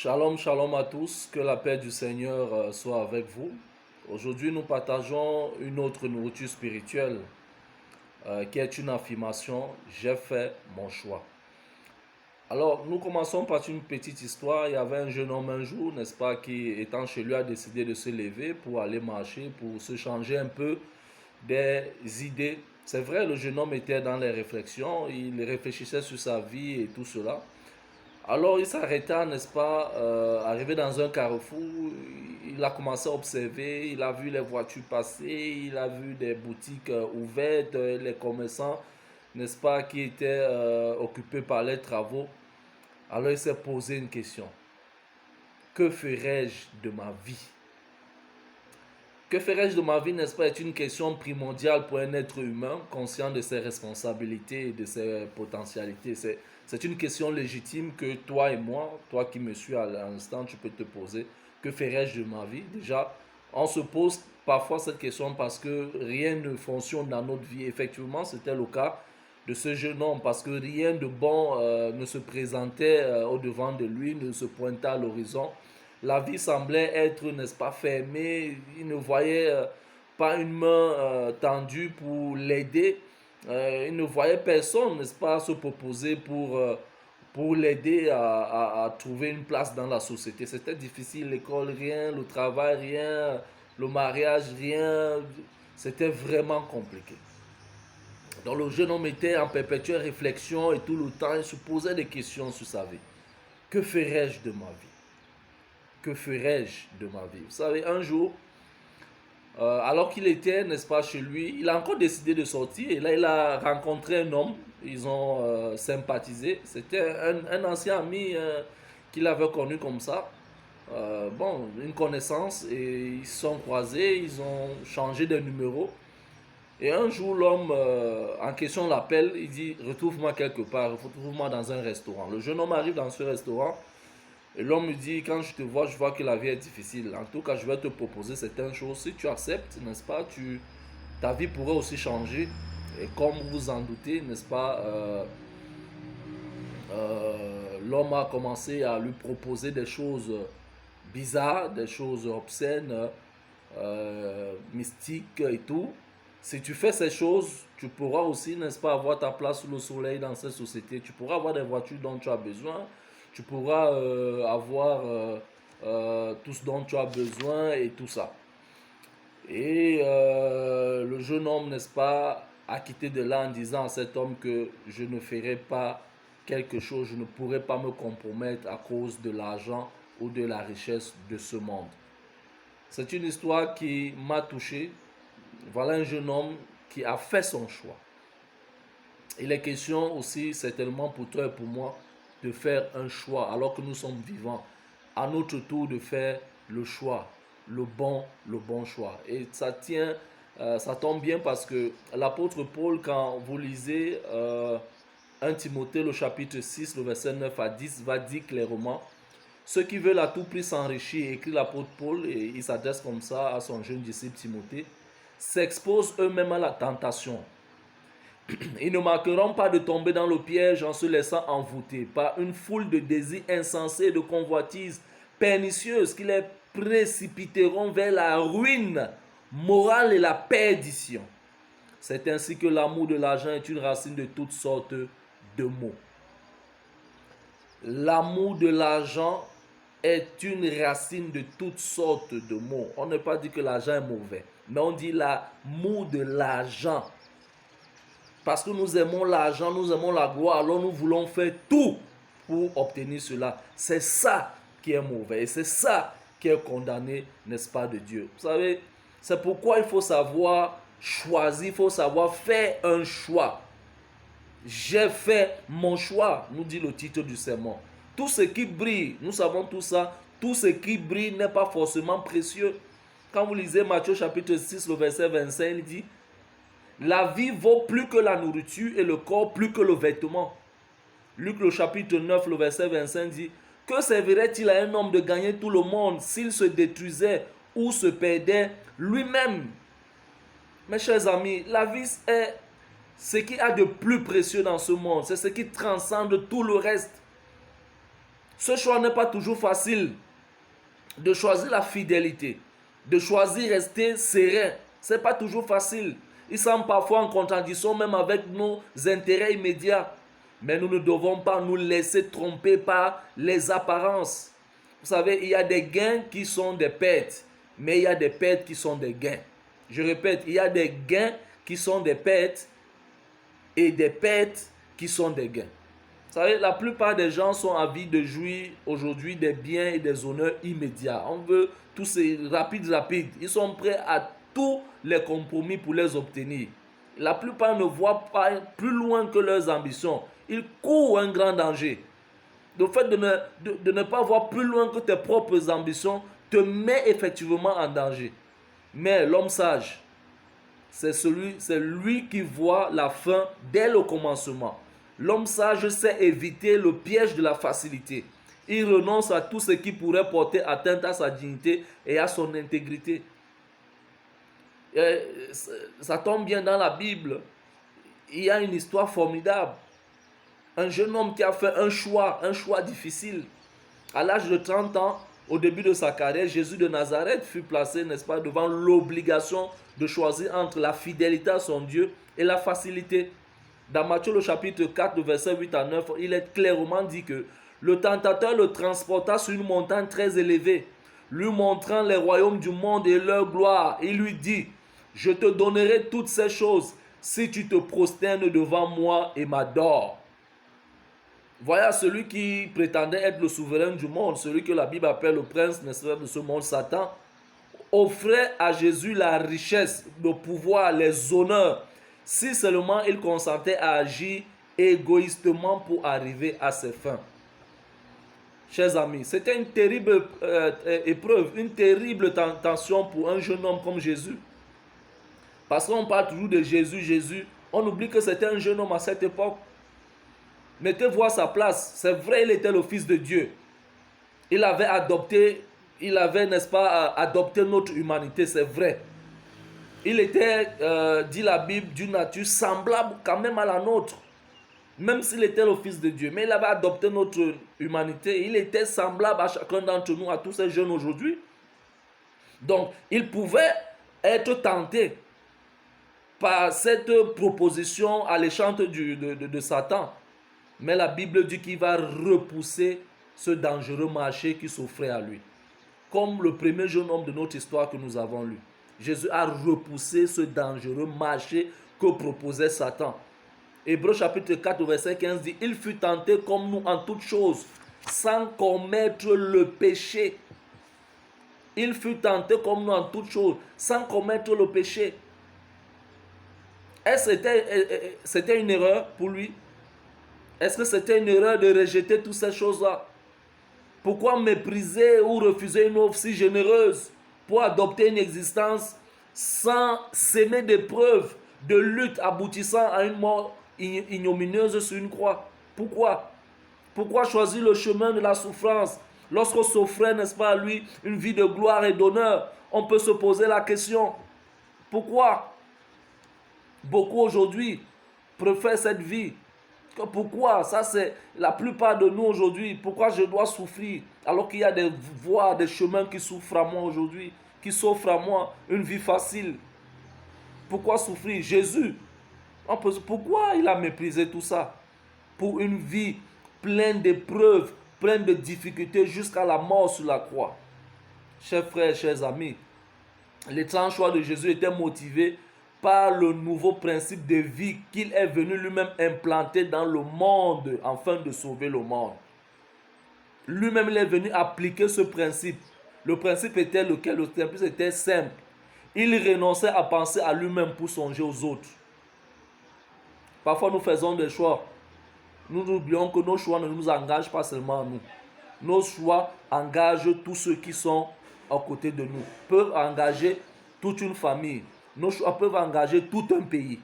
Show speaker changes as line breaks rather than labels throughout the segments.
Shalom, shalom à tous, que la paix du Seigneur soit avec vous. Aujourd'hui, nous partageons une autre nourriture spirituelle qui est une affirmation, j'ai fait mon choix. Alors, nous commençons par une petite histoire. Il y avait un jeune homme un jour, n'est-ce pas, qui étant chez lui a décidé de se lever pour aller marcher, pour se changer un peu des idées. C'est vrai, le jeune homme était dans les réflexions, il réfléchissait sur sa vie et tout cela. Alors il s'arrêta, n'est-ce pas, arrivé dans un carrefour, il a commencé à observer, il a vu les voitures passer, il a vu des boutiques ouvertes, les commerçants, n'est-ce pas, qui étaient occupés par les travaux. Alors il s'est posé une question. Que ferais-je de ma vie? Que ferais-je de ma vie, n'est-ce pas, est une question primordiale pour un être humain conscient de ses responsabilités et de ses potentialités. C'est une question légitime que toi et moi, toi qui me suis à l'instant, tu peux te poser. Que ferais-je de ma vie? Déjà, on se pose parfois cette question parce que rien ne fonctionne dans notre vie. Effectivement, c'était le cas de ce jeune homme parce que rien de bon ne se présentait au devant de lui, ne se pointait à l'horizon. La vie semblait être, n'est-ce pas, fermée. Il ne voyait pas une main tendue pour l'aider. Il ne voyait personne, n'est-ce pas, se proposer pour l'aider à trouver une place dans la société. C'était difficile, l'école, rien, le travail, rien, le mariage, rien. C'était vraiment compliqué. Donc le jeune homme était en perpétuelle réflexion et tout le temps, il se posait des questions sur sa vie. Que ferais-je de ma vie? Que ferais-je de ma vie? Vous savez, un jour, alors qu'il était, n'est-ce pas, chez lui, il a encore décidé de sortir. Et là, il a rencontré un homme. Ils ont sympathisé. C'était un ancien ami qu'il avait connu comme ça. Bon, une connaissance. Et ils se sont croisés. Ils ont changé de numéro. Et un jour, l'homme en question l'appelle. Il dit, retrouve-moi quelque part. Retrouve-moi dans un restaurant. Le jeune homme arrive dans ce restaurant. Et l'homme me dit, quand je te vois, je vois que la vie est difficile. En tout cas, je vais te proposer certaines choses. Si tu acceptes, n'est-ce pas, ta vie pourrait aussi changer. Et comme vous en doutez, n'est-ce pas, l'homme a commencé à lui proposer des choses bizarres, des choses obscènes, mystiques et tout. Si tu fais ces choses, tu pourras aussi, n'est-ce pas, avoir ta place sous le soleil dans cette société. Tu pourras avoir des voitures dont tu as besoin. Tu pourras avoir tout ce dont tu as besoin et tout ça. Et le jeune homme, n'est-ce pas, a quitté de là en disant à cet homme que je ne ferai pas quelque chose, je ne pourrai pas me compromettre à cause de l'argent ou de la richesse de ce monde. C'est une histoire qui m'a touché. Voilà un jeune homme qui a fait son choix. Il est question aussi, certainement pour toi et pour moi, de faire un choix alors que nous sommes vivants. À notre tour de faire le choix, le bon choix. Et ça tient, ça tombe bien parce que l'apôtre Paul, quand vous lisez 1 Timothée, le chapitre 6, le verset 9 à 10, va dire clairement, ceux qui veulent à tout prix s'enrichir, écrit l'apôtre Paul, et il s'adresse comme ça à son jeune disciple Timothée, s'exposent eux-mêmes à la tentation. Ils ne manqueront pas de tomber dans le piège en se laissant envoûter par une foule de désirs insensés et de convoitises pernicieuses qui les précipiteront vers la ruine morale et la perdition. C'est ainsi que l'amour de l'argent est une racine de toutes sortes de maux. L'amour de l'argent est une racine de toutes sortes de maux. On ne peut pas dire que l'argent est mauvais, mais on dit l'amour de l'argent. Parce que nous aimons l'argent, nous aimons la gloire, alors nous voulons faire tout pour obtenir cela. C'est ça qui est mauvais et c'est ça qui est condamné, n'est-ce pas, de Dieu. Vous savez, c'est pourquoi il faut savoir choisir, il faut savoir faire un choix. J'ai fait mon choix, nous dit le titre du sermon. Tout ce qui brille, nous savons tout ça, tout ce qui brille n'est pas forcément précieux. Quand vous lisez Matthieu chapitre 6, le verset 25, il dit, la vie vaut plus que la nourriture et le corps plus que le vêtement. Luc le chapitre 9, le verset 25 dit, que servirait-il à un homme de gagner tout le monde s'il se détruisait ou se perdait lui-même? Mes chers amis, la vie est ce qu'il y a de plus précieux dans ce monde. C'est ce qui transcende tout le reste. Ce choix n'est pas toujours facile. De choisir la fidélité, de choisir rester serein, ce n'est pas toujours facile. Il semble parfois en contradiction même avec nos intérêts immédiats. Mais nous ne devons pas nous laisser tromper par les apparences. Vous savez, il y a des gains qui sont des pertes, mais il y a des pertes qui sont des gains. Je répète, il y a des gains qui sont des pertes et des pertes qui sont des gains. Vous savez, la plupart des gens sont avides de jouir aujourd'hui des biens et des honneurs immédiats. On veut tout ces rapide. Ils sont prêts à tous les compromis pour les obtenir. La plupart ne voient pas plus loin que leurs ambitions. Ils courent un grand danger. Le fait de ne pas voir plus loin que tes propres ambitions te met effectivement en danger. Mais l'homme sage, c'est lui qui voit la fin dès le commencement. L'homme sage sait éviter le piège de la facilité. Il renonce à tout ce qui pourrait porter atteinte à sa dignité et à son intégrité. Et ça tombe bien dans la Bible. Il y a une histoire formidable. Un jeune homme qui a fait un choix difficile. À l'âge de 30 ans, au début de sa carrière, Jésus de Nazareth fut placé, n'est-ce pas, devant l'obligation de choisir entre la fidélité à son Dieu et la facilité. Dans Matthieu le chapitre 4, de versets 8 à 9, il est clairement dit que le tentateur le transporta sur une montagne très élevée, lui montrant les royaumes du monde et leur gloire. Il lui dit, je te donnerai toutes ces choses si tu te prosternes devant moi et m'adores. Voilà celui qui prétendait être le souverain du monde, celui que la Bible appelle le prince, n'est-ce pas, de ce monde, Satan, offrait à Jésus la richesse, le pouvoir, les honneurs, si seulement il consentait à agir égoïstement pour arriver à ses fins. Chers amis, c'était une terrible épreuve, une terrible tentation pour un jeune homme comme Jésus. Parce qu'on parle toujours de Jésus, on oublie que c'était un jeune homme à cette époque. Mettez-vous à sa place. C'est vrai, il était le Fils de Dieu. Il avait, n'est-ce pas, adopté notre humanité, c'est vrai. Il était, dit la Bible, d'une nature semblable quand même à la nôtre. Même s'il était le Fils de Dieu. Mais il avait adopté notre humanité. Il était semblable à chacun d'entre nous, à tous ces jeunes aujourd'hui. Donc, il pouvait être tenté par cette proposition alléchante de Satan. Mais la Bible dit qu'il va repousser ce dangereux marché qui s'offrait à lui. Comme le premier jeune homme de notre histoire que nous avons lu. Jésus a repoussé ce dangereux marché que proposait Satan. Hébreux chapitre 4, verset 15 dit, il fut tenté comme nous en toutes choses, sans commettre le péché. Il fut tenté comme nous en toutes choses, sans commettre le péché. Est-ce que c'était une erreur pour lui? Est-ce que c'était une erreur de rejeter toutes ces choses-là? Pourquoi mépriser ou refuser une offre si généreuse pour adopter une existence sans s'aimer d'épreuves, de lutte aboutissant à une mort ignominieuse sur une croix? Pourquoi? Pourquoi choisir le chemin de la souffrance lorsqu'on s'offrait, n'est-ce pas, à lui, une vie de gloire et d'honneur? On peut se poser la question. Pourquoi? Beaucoup aujourd'hui préfèrent cette vie. Pourquoi? Ça, c'est la plupart de nous aujourd'hui. Pourquoi je dois souffrir alors qu'il y a des voies, des chemins qui s'offrent à moi aujourd'hui, qui s'offrent à moi une vie facile? Pourquoi souffrir? Jésus, pourquoi il a méprisé tout ça? Pour une vie pleine d'épreuves, pleine de difficultés jusqu'à la mort sur la croix. Chers frères, chers amis, l'étrange choix de Jésus était motivé par le nouveau principe de vie qu'il est venu lui-même implanter dans le monde afin de sauver le monde. Lui-même, il est venu appliquer ce principe. Le principe était lequel? Le principe était simple. Il renonçait à penser à lui-même pour songer aux autres. Parfois, nous faisons des choix. Nous oublions que nos choix ne nous engagent pas seulement à nous. Nos choix engagent tous ceux qui sont à côté de nous, peuvent engager toute une famille. Nos choix peuvent engager tout un pays.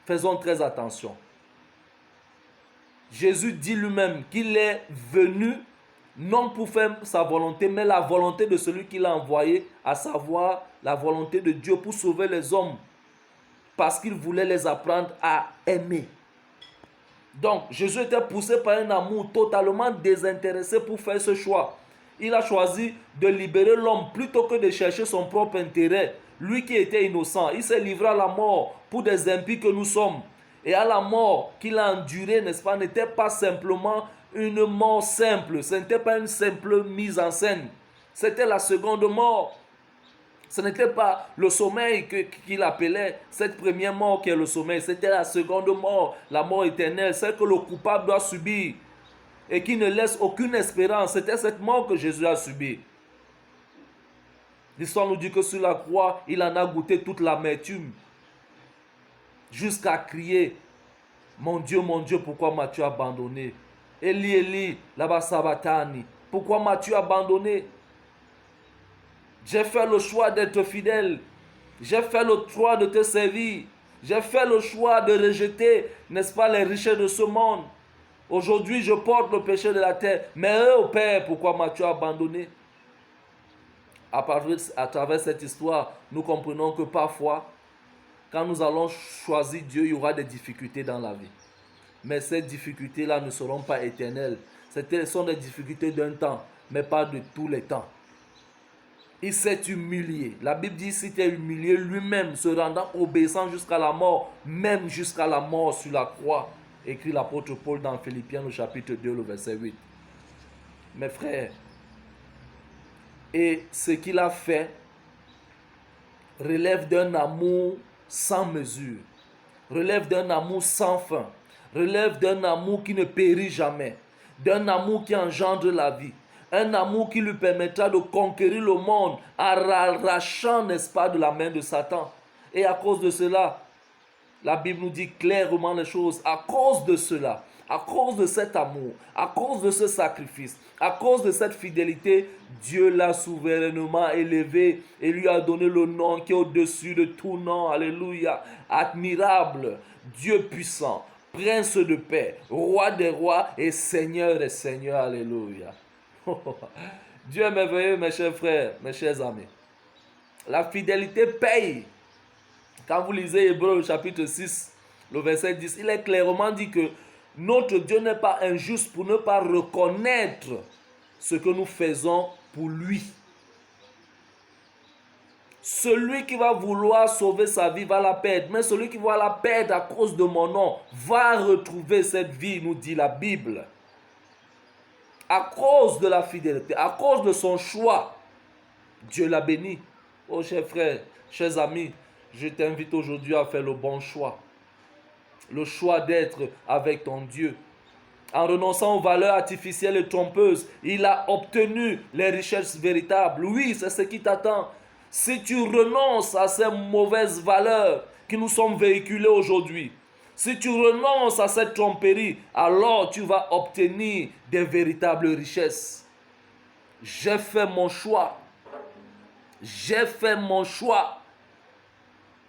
Faisons très attention. Jésus dit lui-même qu'il est venu non pour faire sa volonté, mais la volonté de celui qui l'a envoyé, à savoir la volonté de Dieu pour sauver les hommes, parce qu'il voulait les apprendre à aimer. Donc, Jésus était poussé par un amour totalement désintéressé pour faire ce choix. Il a choisi de libérer l'homme plutôt que de chercher son propre intérêt. Lui qui était innocent, il s'est livré à la mort pour des impies que nous sommes. Et à la mort qu'il a endurée, n'est-ce pas, n'était pas simplement une mort simple. Ce n'était pas une simple mise en scène. C'était la seconde mort. Ce n'était pas le sommeil qu'il appelait, cette première mort qui est le sommeil. C'était la seconde mort, la mort éternelle, celle que le coupable doit subir et qui ne laisse aucune espérance. C'était cette mort que Jésus a subie. L'histoire nous dit que sur la croix, il en a goûté toute l'amertume jusqu'à crier, mon Dieu, pourquoi m'as-tu abandonné? Eli, Eli, lama sabachthani. Pourquoi m'as-tu abandonné? J'ai fait le choix d'être fidèle. J'ai fait le choix de te servir. J'ai fait le choix de rejeter, n'est-ce pas, les richesses de ce monde. Aujourd'hui, je porte le péché de la terre. Mais ô Père, pourquoi m'as-tu abandonné? À travers cette histoire, nous comprenons que parfois, quand nous allons choisir Dieu, il y aura des difficultés dans la vie. Mais ces difficultés-là ne seront pas éternelles. Ce sont des difficultés d'un temps, mais pas de tous les temps. Il s'est humilié. La Bible dit qu'il s'est humilié lui-même, se rendant obéissant jusqu'à la mort, même jusqu'à la mort sur la croix. Écrit l'apôtre Paul dans Philippiens, le chapitre 2, le verset 8. Mes frères, et ce qu'il a fait relève d'un amour sans mesure, relève d'un amour sans fin, relève d'un amour qui ne périt jamais, d'un amour qui engendre la vie, un amour qui lui permettra de conquérir le monde en arrachant, n'est-ce pas, de la main de Satan. Et à cause de cela, la Bible nous dit clairement les choses. À cause de cela, à cause de cet amour, à cause de ce sacrifice, à cause de cette fidélité, Dieu l'a souverainement élevé et lui a donné le nom qui est au-dessus de tout nom. Alléluia. Admirable, Dieu puissant, prince de paix, roi des rois et seigneur des seigneurs. Alléluia. Dieu est merveilleux, mes chers frères, mes chers amis. La fidélité paye. Quand vous lisez Hébreux chapitre 6, le verset 10, il est clairement dit que notre Dieu n'est pas injuste pour ne pas reconnaître ce que nous faisons pour lui. Celui qui va vouloir sauver sa vie va la perdre, mais celui qui va la perdre à cause de mon nom va retrouver cette vie, nous dit la Bible. À cause de la fidélité, à cause de son choix, Dieu l'a béni. Oh, chers frères, chers amis, je t'invite aujourd'hui à faire le bon choix. Le choix d'être avec ton Dieu. En renonçant aux valeurs artificielles et trompeuses, il a obtenu les richesses véritables. Oui, c'est ce qui t'attend. Si tu renonces à ces mauvaises valeurs qui nous sont véhiculées aujourd'hui, si tu renonces à cette tromperie, alors tu vas obtenir des véritables richesses. J'ai fait mon choix. J'ai fait mon choix.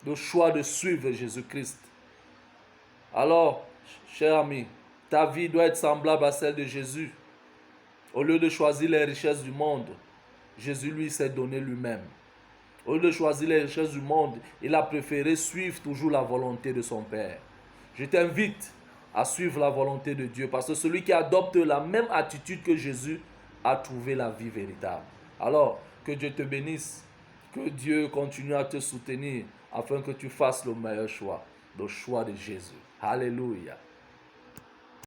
Le choix de suivre Jésus-Christ. Alors, cher ami, ta vie doit être semblable à celle de Jésus. Au lieu de choisir les richesses du monde, Jésus lui s'est donné lui-même. Au lieu de choisir les richesses du monde, il a préféré suivre toujours la volonté de son Père. Je t'invite à suivre la volonté de Dieu parce que celui qui adopte la même attitude que Jésus a trouvé la vie véritable. Alors, que Dieu te bénisse, que Dieu continue à te soutenir afin que tu fasses le meilleur choix, le choix de Jésus. Alléluia.